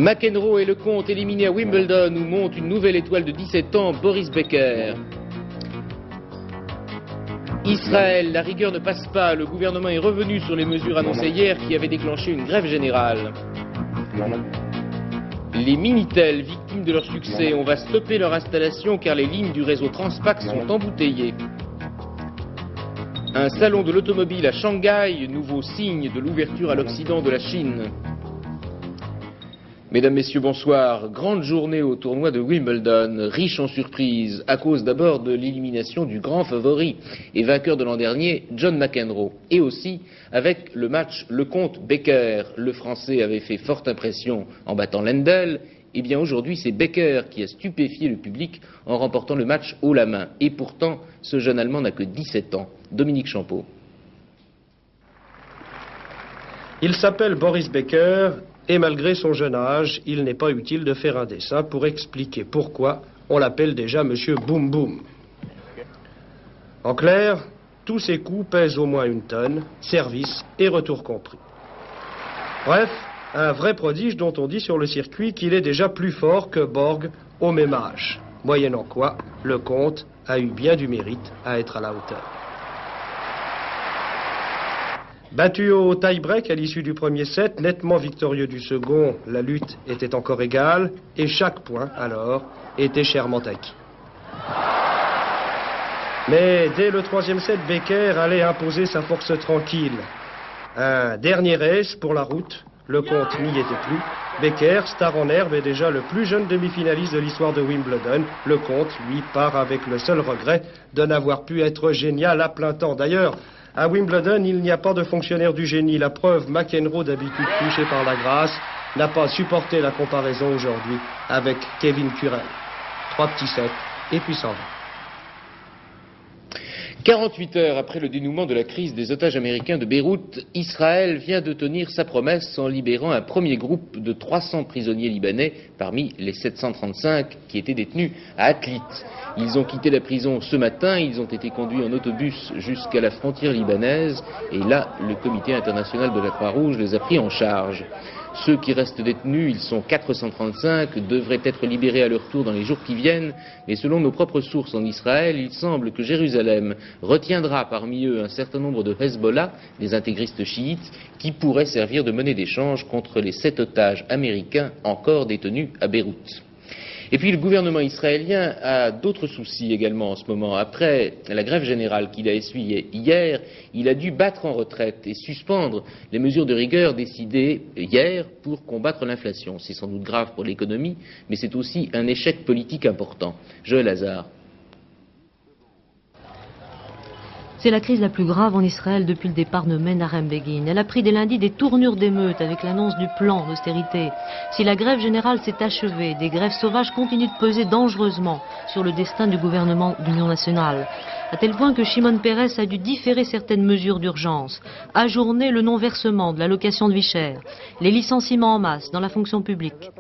McEnroe et Lecomte éliminés à Wimbledon où monte une nouvelle étoile de 17 ans, Boris Becker. Israël, la rigueur ne passe pas. Le gouvernement est revenu sur les mesures annoncées hier qui avaient déclenché une grève générale. Les Minitel, victimes de leur succès, on va stopper leur installation car les lignes du réseau Transpac sont embouteillées. Un salon de l'automobile à Shanghai, nouveau signe de l'ouverture à l'Occident de la Chine. Mesdames, Messieurs, bonsoir. Grande journée au tournoi de Wimbledon, riche en surprises, à cause d'abord de l'élimination du grand favori et vainqueur de l'an dernier, John McEnroe. Et aussi avec le match Lecomte-Becker. Le Français avait fait forte impression en battant Lendl. Et bien aujourd'hui, c'est Becker qui a stupéfié le public en remportant le match haut la main. Et pourtant, ce jeune Allemand n'a que 17 ans. Dominique Champeau. Il s'appelle Boris Becker. Et malgré son jeune âge, il n'est pas utile de faire un dessin pour expliquer pourquoi on l'appelle déjà Monsieur Boum Boum. En clair, tous ses coups pèsent au moins 1 tonne, service et retour compris. Bref, un vrai prodige dont on dit sur le circuit qu'il est déjà plus fort que Borg au même âge. Moyennant quoi, Lecomte a eu bien du mérite à être à la hauteur. Battu au tie-break à l'issue du premier set, nettement victorieux du second, la lutte était encore égale et chaque point, alors, était chèrement acquis. Mais dès le 3e set, Becker allait imposer sa force tranquille. Un dernier race pour la route, Lecomte n'y était plus. Becker, star en herbe, est déjà le plus jeune demi-finaliste de l'histoire de Wimbledon. Lecomte, lui, part avec le seul regret de n'avoir pu être génial à plein temps. D'ailleurs, à Wimbledon, il n'y a pas de fonctionnaire du génie. La preuve, McEnroe, d'habitude touché par la grâce, n'a pas supporté la comparaison aujourd'hui avec Kevin Curran. 3 petits sets, et puis 120. 48 heures après le dénouement de la crise des otages américains de Beyrouth, Israël vient de tenir sa promesse en libérant un premier groupe de 300 prisonniers libanais parmi les 735 qui étaient détenus à Atlit. Ils ont quitté la prison ce matin, ils ont été conduits en autobus jusqu'à la frontière libanaise et là, le comité international de la Croix-Rouge les a pris en charge. Ceux qui restent détenus, ils sont 435, devraient être libérés à leur tour dans les jours qui viennent, mais selon nos propres sources en Israël, il semble que Jérusalem retiendra parmi eux un certain nombre de Hezbollah, des intégristes chiites, qui pourraient servir de monnaie d'échange contre les 7 otages américains encore détenus à Beyrouth. Et puis le gouvernement israélien a d'autres soucis également en ce moment. Après la grève générale qu'il a essuyée hier, il a dû battre en retraite et suspendre les mesures de rigueur décidées hier pour combattre l'inflation. C'est sans doute grave pour l'économie, mais c'est aussi un échec politique important. Joël Hazard. C'est la crise la plus grave en Israël depuis le départ de Menachem Begin. Elle a pris dès lundi des tournures d'émeute avec l'annonce du plan d'austérité. Si la grève générale s'est achevée, des grèves sauvages continuent de peser dangereusement sur le destin du gouvernement d'union nationale. À tel point que Shimon Peres a dû différer certaines mesures d'urgence, ajourner le non-versement de l'allocation de vie chère, les licenciements en masse dans la fonction publique.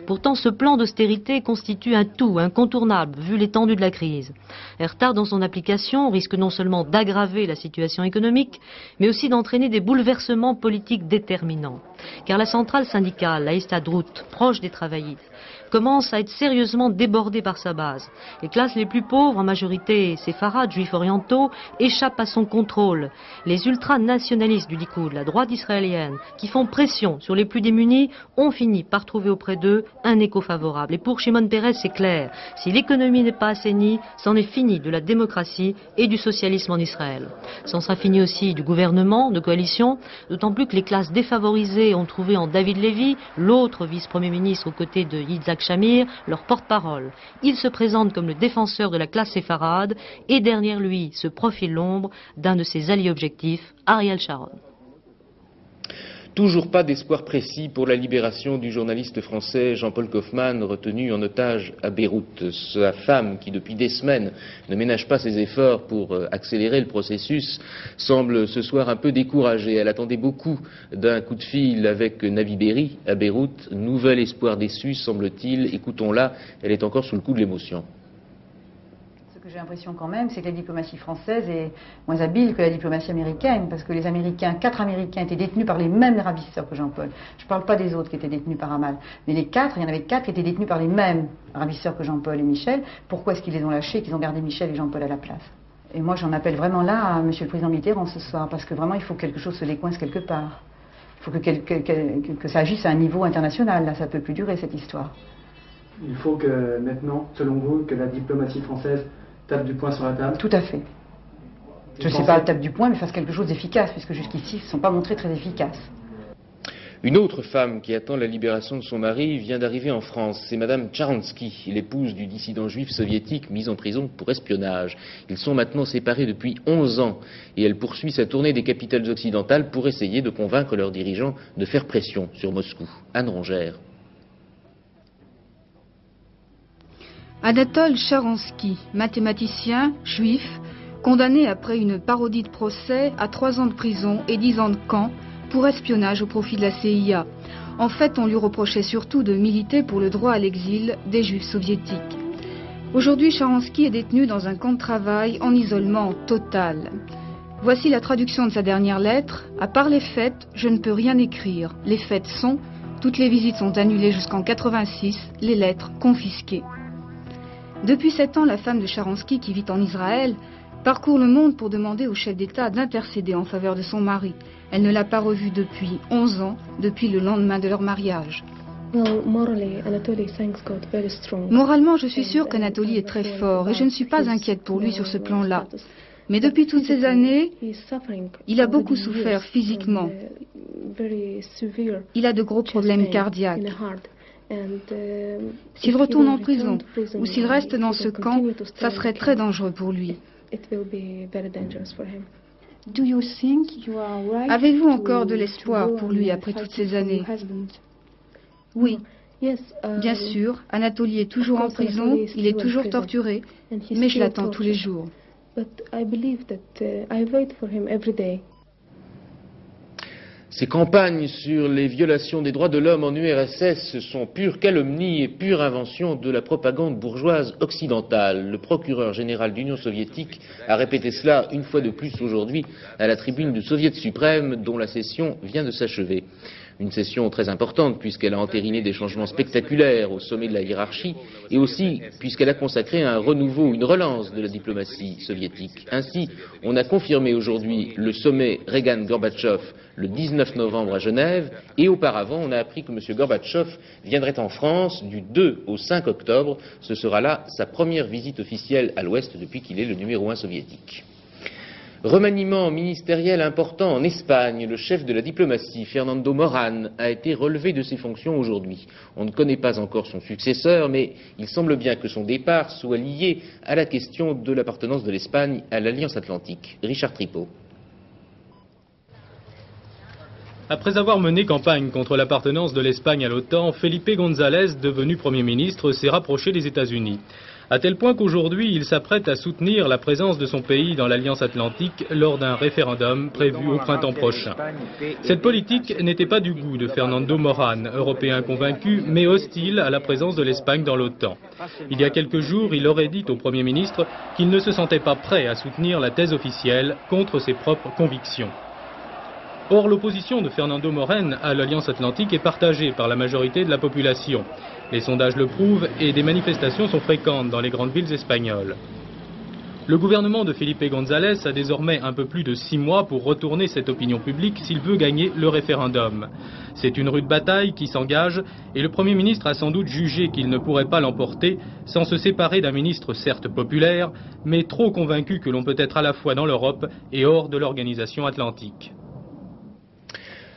Pourtant, ce plan d'austérité constitue un tout incontournable vu l'étendue de la crise. Un retard dans son application risque non seulement d'aggraver la situation économique, mais aussi d'entraîner des bouleversements politiques déterminants. Car la centrale syndicale, la Histadrut, proche des travaillistes, commence à être sérieusement débordée par sa base. Les classes les plus pauvres, en majorité séfarades, juifs orientaux, échappent à son contrôle. Les ultranationalistes du Likoud, la droite israélienne, qui font pression sur les plus démunis, ont fini par trouver auprès d'eux un écho favorable. Et pour Shimon Peres, c'est clair, si l'économie n'est pas assainie, c'en est fini de la démocratie et du socialisme en Israël. C'en sera fini aussi du gouvernement de coalition, d'autant plus que les classes défavorisées ont trouvé en David Levy, l'autre vice-premier ministre aux côtés de Yitzhak Shamir, leur porte-parole. Il se présente comme le défenseur de la classe séfarade et derrière lui se profile l'ombre d'un de ses alliés objectifs, Ariel Sharon. Toujours pas d'espoir précis pour la libération du journaliste français Jean-Paul Kaufmann, retenu en otage à Beyrouth. Sa femme, qui depuis des semaines ne ménage pas ses efforts pour accélérer le processus, semble ce soir un peu découragée. Elle attendait beaucoup d'un coup de fil avec Navi Berri à Beyrouth. Nouvel espoir déçu, semble-t-il. Écoutons-la, elle est encore sous le coup de l'émotion. Ce que j'ai l'impression quand même, c'est que la diplomatie française est moins habile que la diplomatie américaine, parce que les Américains, 4 Américains étaient détenus par les mêmes ravisseurs que Jean-Paul. Je ne parle pas des autres qui étaient détenus par Amal, mais les 4, il y en avait 4 qui étaient détenus par les mêmes ravisseurs que Jean-Paul et Michel. Pourquoi est-ce qu'ils les ont lâchés, qu'ils ont gardé Michel et Jean-Paul à la place? Et moi j'en appelle vraiment là à Monsieur le Président Mitterrand ce soir, parce que vraiment il faut que quelque chose se décoince quelque part. Il faut que ça agisse à un niveau international, là ça ne peut plus durer cette histoire. Il faut que maintenant, selon vous, que la diplomatie française tape du poing sur la table? Tout à fait. Je ne sais pas, tape du poing, mais fasse quelque chose d'efficace, puisque jusqu'ici, ils ne sont pas montrés très efficaces. Une autre femme qui attend la libération de son mari vient d'arriver en France. C'est Madame Tcharansky, l'épouse du dissident juif soviétique mis en prison pour espionnage. Ils sont maintenant séparés depuis 11 ans et elle poursuit sa tournée des capitales occidentales pour essayer de convaincre leurs dirigeants de faire pression sur Moscou. Anne Rongère. Anatole Tcharansky, mathématicien, juif, condamné après une parodie de procès à 3 ans de prison et 10 ans de camp pour espionnage au profit de la CIA. En fait, on lui reprochait surtout de militer pour le droit à l'exil des juifs soviétiques. Aujourd'hui, Tcharansky est détenu dans un camp de travail en isolement total. Voici la traduction de sa dernière lettre. À part les fêtes, je ne peux rien écrire. Les fêtes sont, toutes les visites sont annulées jusqu'en 86, les lettres confisquées. Depuis 7 ans, la femme de Tcharansky, qui vit en Israël, parcourt le monde pour demander au chef d'État d'intercéder en faveur de son mari. Elle ne l'a pas revu depuis 11 ans, depuis le lendemain de leur mariage. Moralement, je suis sûre qu'Anatoly est très fort et je ne suis pas inquiète pour lui sur ce plan-là. Mais depuis toutes ces années, il a beaucoup souffert physiquement. Il a de gros problèmes cardiaques. S'il retourne en prison ou s'il reste dans ce camp, ça serait très dangereux pour lui. Avez-vous encore de l'espoir pour lui après toutes ces années? Oui, bien sûr, Anatoly est toujours en prison, il est toujours torturé, mais je l'attends tous les jours. Ces campagnes sur les violations des droits de l'homme en URSS sont pure calomnie et pure invention de la propagande bourgeoise occidentale. Le procureur général d'Union soviétique a répété cela une fois de plus aujourd'hui à la tribune du Soviet suprême dont la session vient de s'achever. Une session très importante puisqu'elle a entériné des changements spectaculaires au sommet de la hiérarchie et aussi puisqu'elle a consacré un renouveau, une relance de la diplomatie soviétique. Ainsi, on a confirmé aujourd'hui le sommet Reagan-Gorbatchev le 19 novembre à Genève et auparavant on a appris que M. Gorbatchev viendrait en France du 2 au 5 octobre. Ce sera là sa première visite officielle à l'Ouest depuis qu'il est le numéro 1 soviétique. Remaniement ministériel important en Espagne. Le chef de la diplomatie, Fernando Morán, a été relevé de ses fonctions aujourd'hui. On ne connaît pas encore son successeur, mais il semble bien que son départ soit lié à la question de l'appartenance de l'Espagne à l'Alliance Atlantique. Richard Tripot. Après avoir mené campagne contre l'appartenance de l'Espagne à l'OTAN, Felipe González, devenu Premier ministre, s'est rapproché des États-Unis. À tel point qu'aujourd'hui, il s'apprête à soutenir la présence de son pays dans l'Alliance Atlantique lors d'un référendum prévu au printemps prochain. Cette politique n'était pas du goût de Fernando Morán, européen convaincu, mais hostile à la présence de l'Espagne dans l'OTAN. Il y a quelques jours, il aurait dit au Premier ministre qu'il ne se sentait pas prêt à soutenir la thèse officielle contre ses propres convictions. Or, l'opposition de Fernando Morán à l'Alliance Atlantique est partagée par la majorité de la population. Les sondages le prouvent et des manifestations sont fréquentes dans les grandes villes espagnoles. Le gouvernement de Felipe González a désormais un peu plus de 6 mois pour retourner cette opinion publique s'il veut gagner le référendum. C'est une rude bataille qui s'engage et le Premier ministre a sans doute jugé qu'il ne pourrait pas l'emporter sans se séparer d'un ministre certes populaire, mais trop convaincu que l'on peut être à la fois dans l'Europe et hors de l'organisation atlantique.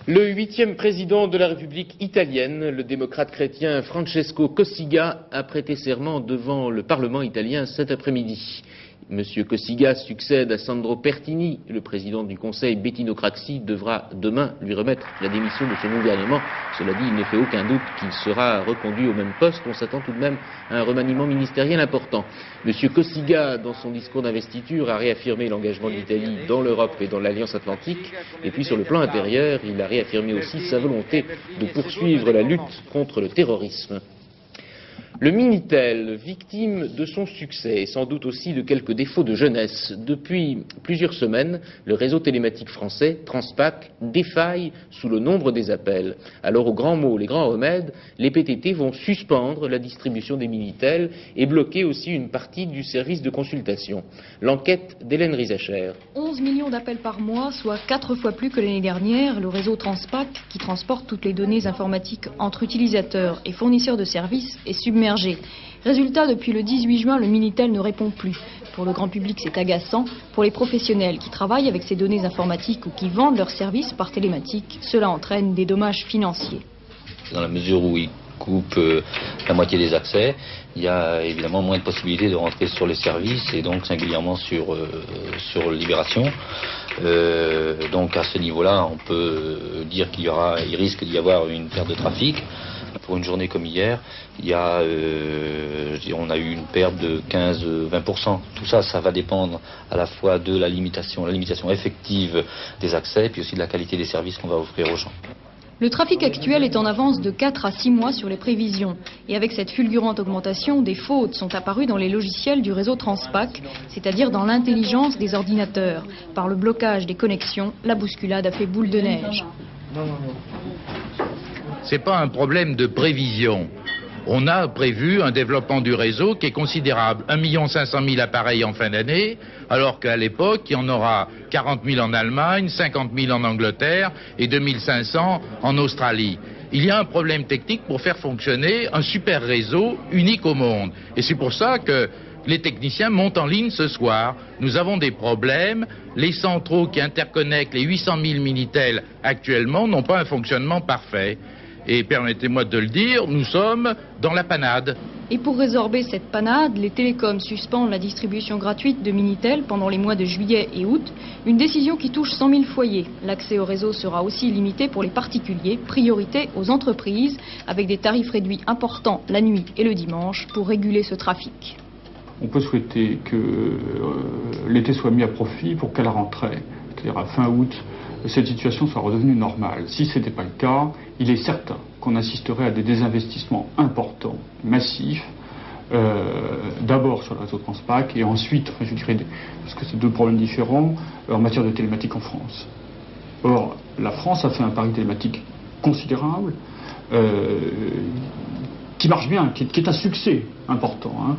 Le 8e président de la République italienne, le démocrate chrétien Francesco Cossiga, a prêté serment devant le Parlement italien cet après-midi. Monsieur Cossiga succède à Sandro Pertini, le président du Conseil Bettino Craxi devra demain lui remettre la démission de son gouvernement. Cela dit, il ne fait aucun doute qu'il sera reconduit au même poste. On s'attend tout de même à un remaniement ministériel important. Monsieur Cossiga, dans son discours d'investiture, a réaffirmé l'engagement de l'Italie dans l'Europe et dans l'Alliance Atlantique. Et puis sur le plan intérieur, il a réaffirmé aussi sa volonté de poursuivre la lutte contre le terrorisme. Le Minitel, victime de son succès et sans doute aussi de quelques défauts de jeunesse. Depuis plusieurs semaines, le réseau télématique français, Transpac, défaille sous le nombre des appels. Alors aux grands mots, les grands remèdes, les PTT vont suspendre la distribution des Minitel et bloquer aussi une partie du service de consultation. L'enquête d'Hélène Rizacher. 11 millions d'appels par mois, soit 4 fois plus que l'année dernière. Le réseau Transpac, qui transporte toutes les données informatiques entre utilisateurs et fournisseurs de services, est submergé. Résultat, depuis le 18 juin, le Minitel ne répond plus. Pour le grand public, c'est agaçant. Pour les professionnels qui travaillent avec ces données informatiques ou qui vendent leurs services par télématique, cela entraîne des dommages financiers. Dans la mesure où ils coupent la moitié des accès, il y a évidemment moins de possibilités de rentrer sur les services et donc singulièrement sur Libération. Donc à ce niveau-là, on peut dire qu'il risque d'y avoir une perte de trafic. Pour une journée comme hier, on a eu une perte de 15-20%. Tout ça, ça va dépendre à la fois de la limitation effective des accès, puis aussi de la qualité des services qu'on va offrir aux gens. Le trafic actuel est en avance de 4 à 6 mois sur les prévisions. Et avec cette fulgurante augmentation, des fautes sont apparues dans les logiciels du réseau Transpac, c'est-à-dire dans l'intelligence des ordinateurs. Par le blocage des connexions, la bousculade a fait boule de neige. Ce n'est pas un problème de prévision. On a prévu un développement du réseau qui est considérable. 1 500 000 appareils en fin d'année, alors qu'à l'époque, il y en aura 40 000 en Allemagne, 50 000 en Angleterre et 2 500 en Australie. Il y a un problème technique pour faire fonctionner un super réseau unique au monde. Et c'est pour ça que les techniciens montent en ligne ce soir. Nous avons des problèmes. Les centraux qui interconnectent les 800 000 Minitel actuellement n'ont pas un fonctionnement parfait. Et permettez-moi de le dire, nous sommes dans la panade. Et pour résorber cette panade, les télécoms suspendent la distribution gratuite de Minitel pendant les mois de juillet et août, une décision qui touche 100 000 foyers. L'accès au réseau sera aussi limité pour les particuliers, priorité aux entreprises, avec des tarifs réduits importants la nuit et le dimanche pour réguler ce trafic. On peut souhaiter que l'été soit mis à profit pour qu'à la rentrée, c'est-à-dire à fin août, cette situation soit redevenue normale. Si ce n'était pas le cas, il est certain qu'on assisterait à des désinvestissements importants, massifs, d'abord sur le réseau Transpac et ensuite, je dirais, parce que c'est deux problèmes différents, en matière de télématique en France. Or, la France a fait un pari télématique considérable, qui marche bien, qui est un succès important.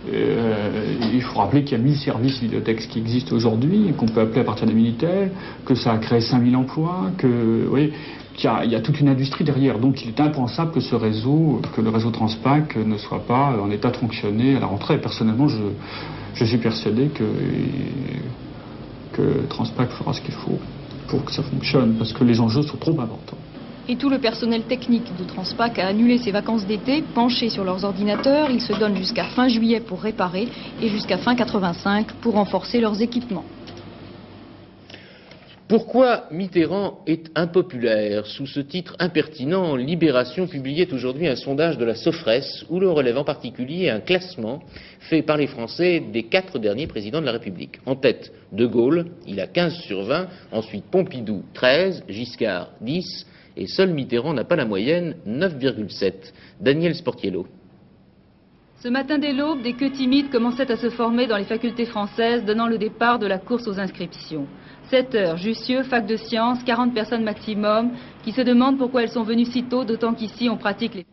Il faut rappeler qu'il y a 1000 services vidéothèques qui existent aujourd'hui, qu'on peut appeler à partir des Minitel, que ça a créé 5000 emplois, qu'il y a toute une industrie derrière. Donc il est impensable que le réseau Transpac ne soit pas en état de fonctionner à la rentrée. Personnellement, je suis persuadé que Transpac fera ce qu'il faut pour que ça fonctionne, parce que les enjeux sont trop importants. Et tout le personnel technique de Transpac a annulé ses vacances d'été, penchés sur leurs ordinateurs. Ils se donnent jusqu'à fin juillet pour réparer et jusqu'à fin 85 pour renforcer leurs équipements. Pourquoi Mitterrand est impopulaire? Sous ce titre impertinent, Libération publiait aujourd'hui un sondage de la Sofres où l'on relève en particulier un classement fait par les Français des 4 derniers présidents de la République. En tête, De Gaulle, il a 15 sur 20, ensuite Pompidou 13, Giscard 10, et seul Mitterrand n'a pas la moyenne, 9,7. Daniel Sportiello. Ce matin dès l'aube, des queues timides commençaient à se former dans les facultés françaises, donnant le départ de la course aux inscriptions. 7 heures, Jussieu, fac de sciences, 40 personnes maximum, qui se demandent pourquoi elles sont venues si tôt, d'autant qu'ici on pratique les...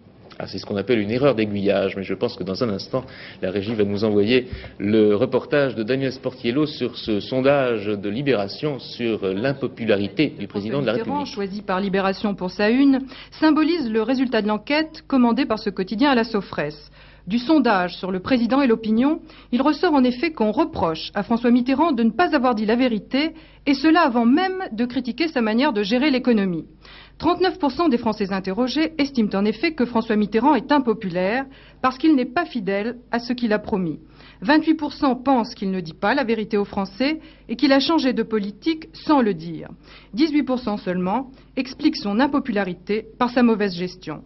C'est ce qu'on appelle une erreur d'aiguillage, mais je pense que dans un instant, la régie va nous envoyer le reportage de Daniel Sportiello sur ce sondage de Libération sur l'impopularité du président de la République. Choisi par Libération pour sa une, symbolise le résultat de l'enquête commandée par ce quotidien à la Sofres. Du sondage sur le président et l'opinion, il ressort en effet qu'on reproche à François Mitterrand de ne pas avoir dit la vérité, et cela avant même de critiquer sa manière de gérer l'économie. 39% des Français interrogés estiment en effet que François Mitterrand est impopulaire parce qu'il n'est pas fidèle à ce qu'il a promis. 28% pensent qu'il ne dit pas la vérité aux Français et qu'il a changé de politique sans le dire. 18% seulement expliquent son impopularité par sa mauvaise gestion.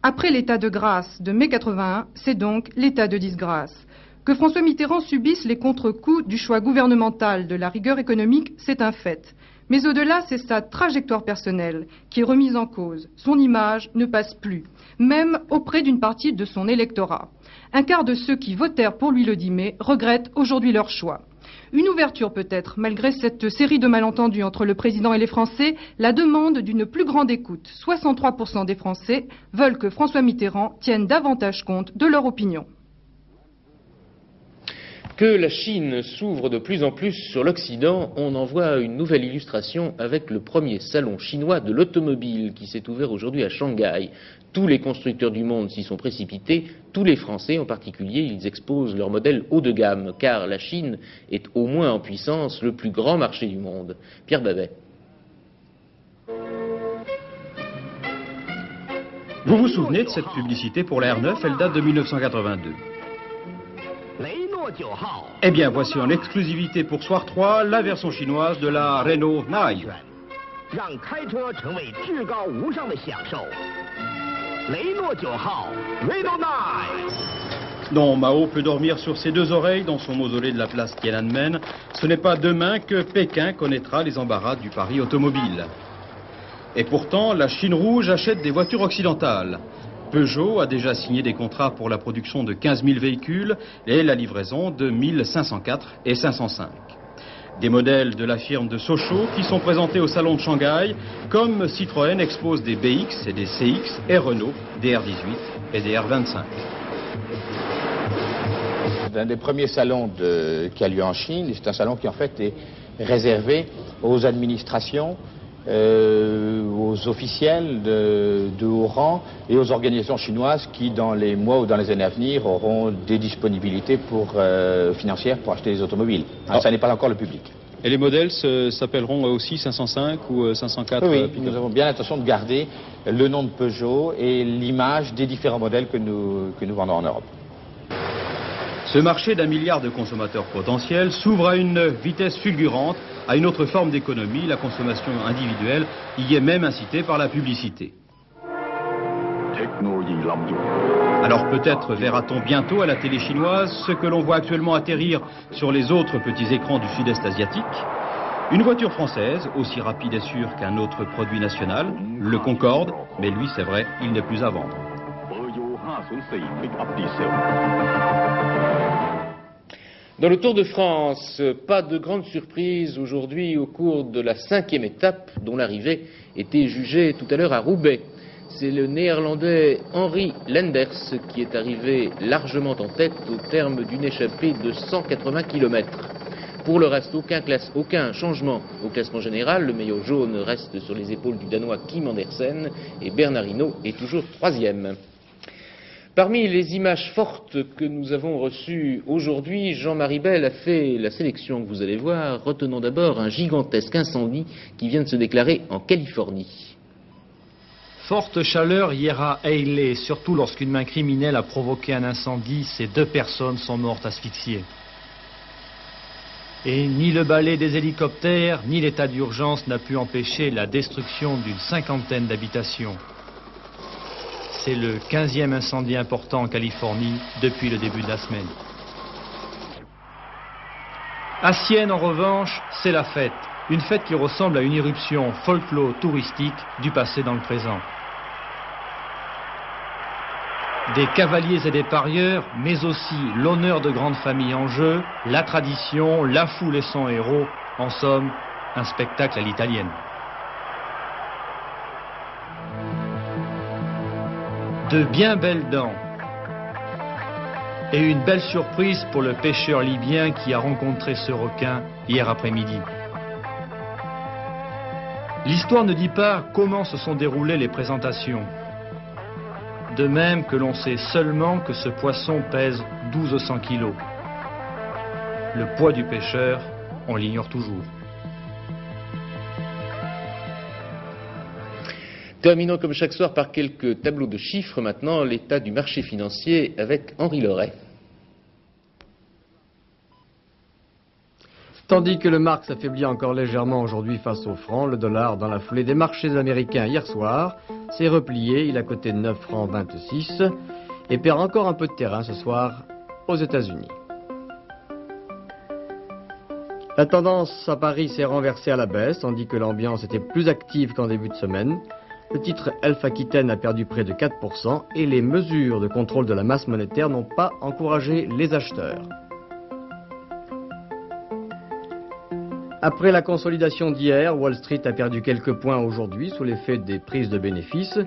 Après l'état de grâce de mai 81, c'est donc l'état de disgrâce. Que François Mitterrand subisse les contre-coups du choix gouvernemental de la rigueur économique, c'est un fait. Mais au-delà, c'est sa trajectoire personnelle qui est remise en cause. Son image ne passe plus, même auprès d'une partie de son électorat. Un quart de ceux qui votèrent pour lui le 10 mai regrettent aujourd'hui leur choix. Une ouverture peut-être, malgré cette série de malentendus entre le président et les Français, la demande d'une plus grande écoute. 63% des Français veulent que François Mitterrand tienne davantage compte de leur opinion. Que la Chine s'ouvre de plus en plus sur l'Occident, on en voit une nouvelle illustration avec le premier salon chinois de l'automobile qui s'est ouvert aujourd'hui à Shanghai. Tous les constructeurs du monde s'y sont précipités, tous les Français en particulier, ils exposent leurs modèles haut de gamme, car la Chine est au moins en puissance le plus grand marché du monde. Pierre Babet. Vous vous souvenez de cette publicité pour la R9, elle date de 1982. Eh bien, voici en exclusivité pour Soir 3 la version chinoise de la Renault 9. Non, Mao peut dormir sur ses deux oreilles dans son mausolée de la place Tiananmen. Ce n'est pas demain que Pékin connaîtra les embarras du pari automobile. Et pourtant, la Chine rouge achète des voitures occidentales. Peugeot a déjà signé des contrats pour la production de 15 000 véhicules et la livraison de 1504 et 505. Des modèles de la firme de Sochaux qui sont présentés au salon de Shanghai, comme Citroën expose des BX et des CX et Renault des R18 et des R25. C'est un des premiers salons qui a lieu en Chine. C'est un salon qui en fait est réservé aux administrations, aux officiels de haut rang et aux organisations chinoises qui, dans les mois ou dans les années à venir, auront des disponibilités financières pour acheter des automobiles. Ça n'est pas encore le public. Et les modèles s'appelleront aussi 505 ou 504? Oui, nous avons bien l'intention de garder le nom de Peugeot et l'image des différents modèles que nous vendons en Europe. Ce marché d'1 milliard de consommateurs potentiels s'ouvre à une vitesse fulgurante, à une autre forme d'économie. La consommation individuelle y est même incitée par la publicité. Alors peut-être verra-t-on bientôt à la télé chinoise ce que l'on voit actuellement atterrir sur les autres petits écrans du sud-est asiatique. Une voiture française, aussi rapide et sûre qu'un autre produit national, le Concorde, mais lui c'est vrai, il n'est plus à vendre. Dans le Tour de France, pas de grande surprise aujourd'hui au cours de la 5e étape dont l'arrivée était jugée tout à l'heure à Roubaix. C'est le néerlandais Henri Lenders qui est arrivé largement en tête au terme d'une échappée de 180 km. Pour le reste, aucun changement au classement général. Le maillot jaune reste sur les épaules du Danois Kim Andersen et Bernard Hinault est toujours 3e. Parmi les images fortes que nous avons reçues aujourd'hui, Jean-Marie Bell a fait la sélection que vous allez voir. Retenons d'abord un gigantesque incendie qui vient de se déclarer en Californie. Forte chaleur hier à Hailey, surtout lorsqu'une main criminelle a provoqué un incendie. Ces 2 personnes sont mortes asphyxiées. Et ni le balai des hélicoptères, ni l'état d'urgence n'a pu empêcher la destruction d'une 50aine d'habitations. C'est le 15e incendie important en Californie depuis le début de la semaine. À Sienne, en revanche, c'est la fête. Une fête qui ressemble à une irruption folklore touristique du passé dans le présent. Des cavaliers et des parieurs, mais aussi l'honneur de grandes familles en jeu, la tradition, la foule et son héros. En somme, un spectacle à l'italienne. De bien belles dents. Et une belle surprise pour le pêcheur libyen qui a rencontré ce requin hier après-midi. L'histoire ne dit pas comment se sont déroulées les présentations. De même que l'on sait seulement que ce poisson pèse 1200 kilos. Le poids du pêcheur, on l'ignore toujours. Terminons comme chaque soir par quelques tableaux de chiffres. Maintenant, l'état du marché financier avec Henri Loret. Tandis que le mark s'affaiblit encore légèrement aujourd'hui face au franc, le dollar, dans la foulée des marchés américains hier soir, s'est replié. Il a coté 9 francs 26 et perd encore un peu de terrain ce soir aux États-Unis. La tendance à Paris s'est renversée à la baisse, tandis que l'ambiance était plus active qu'en début de semaine. Le titre Elf Aquitaine a perdu près de 4% et les mesures de contrôle de la masse monétaire n'ont pas encouragé les acheteurs. Après la consolidation d'hier, Wall Street a perdu quelques points aujourd'hui sous l'effet des prises de bénéfices.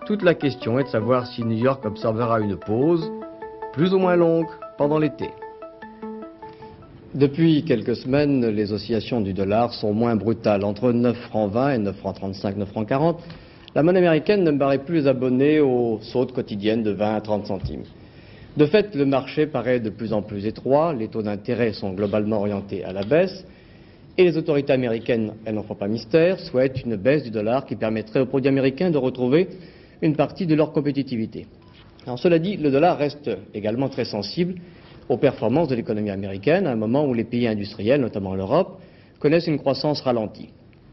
Toute la question est de savoir si New York observera une pause, plus ou moins longue, pendant l'été. Depuis quelques semaines, les oscillations du dollar sont moins brutales. Entre 9 francs 20 et 9 francs 35, 9 francs 40, la monnaie américaine ne paraît plus les abonnés aux sautes quotidiennes de 20 à 30 centimes. De fait, le marché paraît de plus en plus étroit, les taux d'intérêt sont globalement orientés à la baisse, et les autorités américaines, elles n'en font pas mystère, souhaitent une baisse du dollar qui permettrait aux produits américains de retrouver une partie de leur compétitivité. Alors, cela dit, le dollar reste également très sensible aux performances de l'économie américaine, à un moment où les pays industriels, notamment l'Europe, connaissent une croissance ralentie.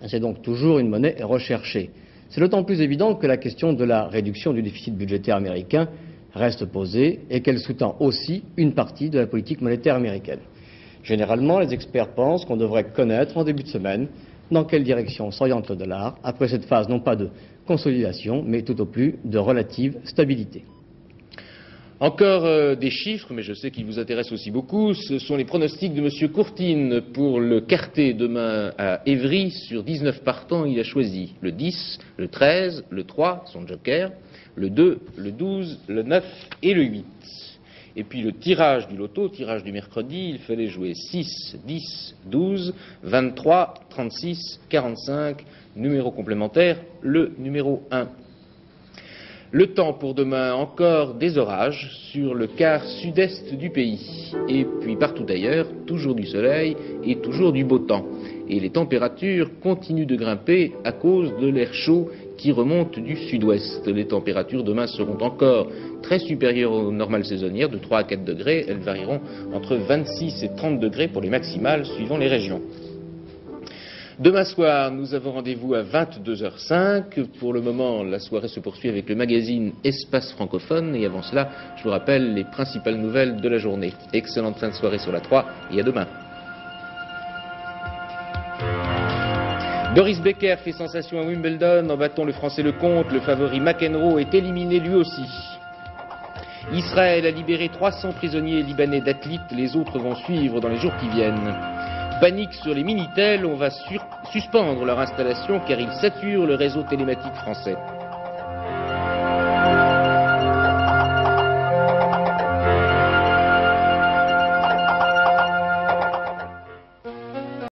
C'est donc toujours une monnaie recherchée. C'est d'autant plus évident que la question de la réduction du déficit budgétaire américain reste posée et qu'elle sous-tend aussi une partie de la politique monétaire américaine. Généralement, les experts pensent qu'on devrait connaître en début de semaine dans quelle direction s'oriente le dollar, après cette phase non pas de consolidation, mais tout au plus de relative stabilité. Encore des chiffres, mais je sais qu'ils vous intéressent aussi beaucoup. Ce sont les pronostics de M. Courtine pour le quartet demain à Évry. Sur 19 partants, il a choisi le 10, le 13, le 3, son joker, le 2, le 12, le 9 et le 8. Et puis le tirage du loto, tirage du mercredi, il fallait jouer 6, 10, 12, 23, 36, 45, numéro complémentaire, le numéro 1. Le temps pour demain, encore des orages sur le quart sud-est du pays. Et puis partout ailleurs, toujours du soleil et toujours du beau temps. Et les températures continuent de grimper à cause de l'air chaud qui remonte du sud-ouest. Les températures demain seront encore très supérieures aux normales saisonnières, de 3 à 4 degrés. Elles varieront entre 26 et 30 degrés pour les maximales, suivant les régions. Demain soir, nous avons rendez-vous à 22h05. Pour le moment, la soirée se poursuit avec le magazine Espace francophone. Et avant cela, je vous rappelle les principales nouvelles de la journée. Excellente fin de soirée sur la 3 et à demain. Doris Becker fait sensation à Wimbledon en battant le Français Lecomte. Le favori McEnroe est éliminé lui aussi. Israël a libéré 300 prisonniers libanais d'Atlit. Les autres vont suivre dans les jours qui viennent. Panique sur les Minitel, on va suspendre leur installation car ils saturent le réseau télématique français.